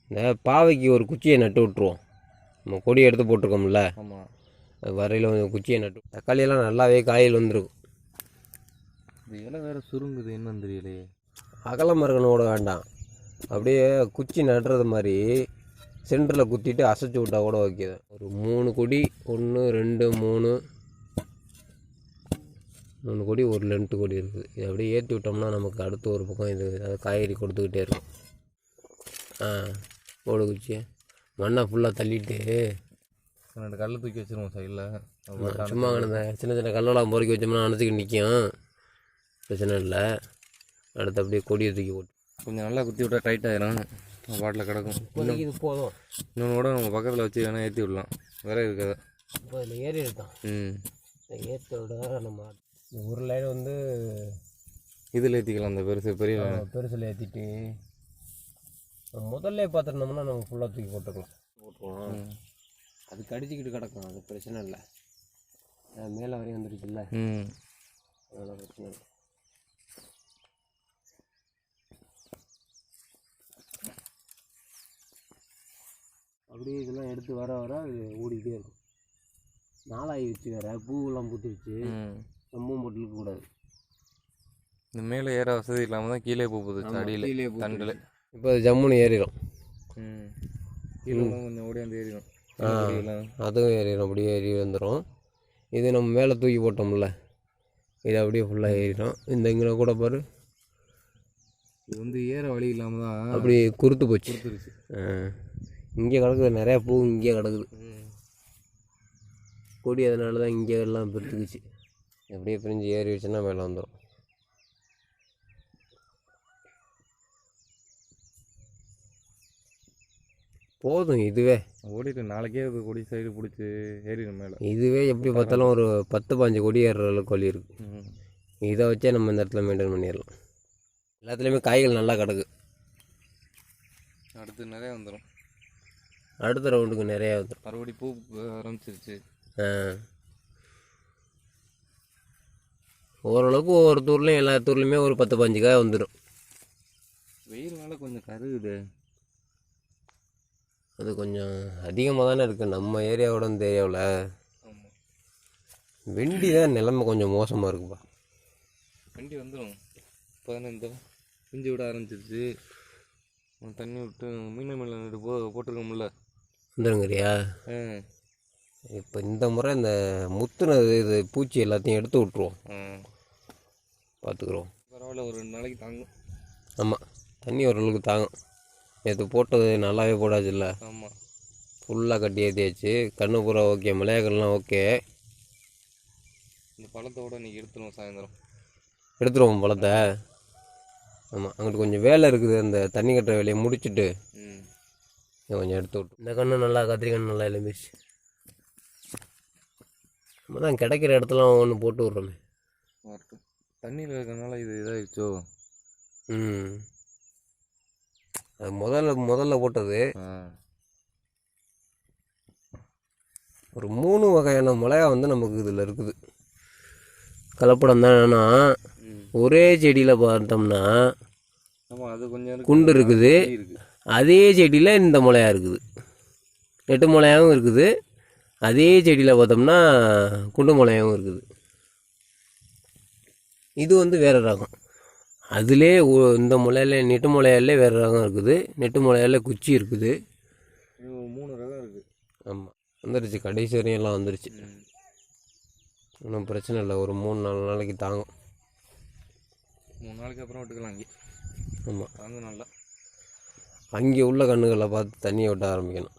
இந்த பாவைக்கு ஒரு குச்சியை நட்டு விட்ருவோம். நம்ம கொடி எடுத்து போட்டிருக்கோம்ல, ஆமாம், அது வரையில் கொஞ்சம் குச்சியை நட்டு தக்காளியெல்லாம் நல்லாவே காயில் வந்துருக்கும். இது இலை வேறு சுருங்குது, என்னன்னு தெரியலையே. அகலம் இருக்கணும் கூட வேண்டாம், அப்படியே குச்சி நடுறது மாதிரி சென்டரில் குத்திட்டு அசைச்சி விட்டா கூட ஓகே தான். ஒரு 3 கொடி, 1 2 3 கொடி, ஒரு லென்ட்டு கொடி இருக்குது. இது அப்படியே ஏற்றி விட்டோம்னா நமக்கு அடுத்து ஒரு பக்கம் இது அது காய்கறி கொடுத்துக்கிட்டே இருக்கும். ஓடு குச்சி மண்ணை ஃபுல்லாக தள்ளிட்டு 2 கல்லை தூக்கி வச்சுருவோம் சைடில். சும்மா கிடந்த சின்ன சின்ன கல்லெல்லாம் பொறுக்கி வச்சோம்னா அணைச்சிக்கிட்டு நிற்கும், பிரச்சனை இல்லை. அடுத்து அப்படியே கொடியை தூக்கி போட்டு கொஞ்சம் நல்லா குத்தி விட்டா டைட் ஆயிரும், பாட்டில் கிடக்கும். இது போதும். இன்னொன்று கூட நம்ம பக்கத்தில் வச்சு வேணால் ஏற்றி விடலாம், வேற இருக்காது. இப்போ இதில் ஏறி இருக்கான். ஏற்றோட நம்ம ஒரு லைன் வந்து இதில் ஏற்றிக்கலாம். அந்த பெரிய பெருசில் ஏற்றிட்டு முதல்ல பார்த்துருந்தோம்னா நம்ம ஃபுல்லாக தூக்கி போட்டுருவோம். அது கடிச்சிக்கிட்டு கிடக்கும், அது பிரச்சனை இல்லை. மேலே வரையும் வந்துருச்சுல்ல, அதெல்லாம் பிரச்சனை இல்லை. அப்படியே இதெல்லாம் எடுத்து வர வர அது ஓடிக்கிட்டே இருக்கும். நாளாகிடுச்சு வேறு, பூவெல்லாம் பூத்துருச்சு, ரொம்பவும் போட்டு இருக்கக்கூடாது. இந்த மேலே ஏற வசதி இல்லாமல் தான் கீழே போகுது, அடியில் கீழே தண்டில். இப்போ அது ஜம்முன்னு ஏறிடும். கீழே கொஞ்சம் ஓடியாந்து ஏறிடும். அதுவும் ஏறிடும், அப்படியே ஏறி வந்துடும். இது நம்ம மேலே தூக்கி போட்டோம்ல, இது அப்படியே ஃபுல்லாக ஏறிடும். இந்த இங்கே கூட பாரு, இது வந்து ஏற வழி இல்லாமல் தான் அப்படி குறுத்து போச்சு. இங்கே கிடக்குது நிறையா பூ, இங்கே கிடக்குது கொடி. அதனால தான் இங்கே எல்லாம் பிரித்துக்குச்சு. எப்படியே பிரிஞ்சு ஏறி வச்சுன்னா மேலே வந்துடும். போதும் இதுவே ஓடிட்டு நாளைக்கே அது கொடி சைடு பிடிச்சி ஏறிடும் மேலே. இதுவே எப்படி பார்த்தாலும் ஒரு 10-15 கொடி ஏறுற அளவுக்கு வழி இருக்குது. இதை வச்சே நம்ம இந்த இடத்துல மெயின்டைன் பண்ணிடலாம். எல்லாத்துலேயுமே காய்கள் நல்லா கிடக்கு. அடுத்து நிறையா வந்துடும், அடுத்த ரவுண்டுக்கு நிறையா வந்துடும். மறுபடி பூ ஆரம்பிச்சிருச்சு. ஓரளவுக்கு ஒவ்வொரு தூர்லேயும் எல்லா தூர்லேயுமே ஒரு 10-15 காய் வந்துடும். வெயில்னால கொஞ்சம் கருகுது, அது கொஞ்சம் அதிகமாக தானே இருக்குது நம்ம ஏரியாவோட இந்த ஏரியாவில். வெண்டி தான் நிலைமை கொஞ்சம் மோசமாக இருக்குப்பா. வெண்டி வந்துடும். இப்போ தானே இந்த குஞ்சு விட ஆரம்பிச்சிருச்சு, தண்ணி விட்டு மீன் மேலே போட்டிருக்கோம்ல, வந்துருங்கிறியா? இப்போ இந்த முறை இந்த முத்துனது இது பூச்சி எல்லாத்தையும் எடுத்து விட்ருவோம், பார்த்துக்குறோம். பரவாயில்ல, ஒரு 2 நாளைக்கு தாங்கும். ஆமாம், தண்ணி ஓரளவுக்கு தாங்கும். நேற்று போட்டது நல்லாவே போடாச்சு இல்லை? ஆமாம், ஃபுல்லாக கட்டி ஏற்றியாச்சு. கண்ணு பூரா ஓகே, மலையாக்கள்லாம் ஓகே. இந்த பழத்தோடு இன்றைக்கி எடுத்துருவோம், சாயந்தரம் எடுத்துருவோம் பழத்தை. ஆமாம், அங்கிட்டு கொஞ்சம் வேலை இருக்குது, அந்த தண்ணி கட்டுற வேலையை முடிச்சுட்டு கொஞ்சம் எடுத்து விட்டு. இந்த கண்ணு நல்லா, கத்திரிக்கண்ணு நல்லா எழுந்துச்சு. நம்ம தான் கிடைக்கிற இடத்துல ஒன்று போட்டு விட்றோமே. தண்ணியில் இருக்கிறதுனால இது இதாகிடுச்சோ. அது முதல்ல போட்டது ஒரு 3 வகையான மிளகா வந்து நமக்கு இதில் இருக்குது. கலப்படம் தான். என்னன்னா ஒரே செடியில் பார்த்தோம்னா அது கொஞ்சம் குண்டு இருக்குது, அதே செடியில் இந்த மிளகா இருக்குது. நெட்டு மிளகாவும் இருக்குது, அதே செடியில் பார்த்தோம்னா குண்டு மிளகாவும் இருக்குது. இது வந்து வேறு ரகம். அதிலே இந்த முளையில நெட்டு முளையாலே வேறு ரகம் இருக்குது, நெட்டு முளையால குச்சி இருக்குது. 3 ரகம் இருக்குது. ஆமாம், வந்துடுச்சு. கடைசி வரையும் எல்லாம் வந்துடுச்சு. ஒன்றும் பிரச்சனை இல்லை, ஒரு 3-4 நாளைக்கு தாங்கும். 3 நாளைக்கு அப்புறம் விட்டுக்கலாம் அங்கே. ஆமாம், தாங்க நல்லா. அங்கே உள்ள கண்ணுகளை பார்த்து தண்ணியை விட்ட ஆரம்பிக்கணும்.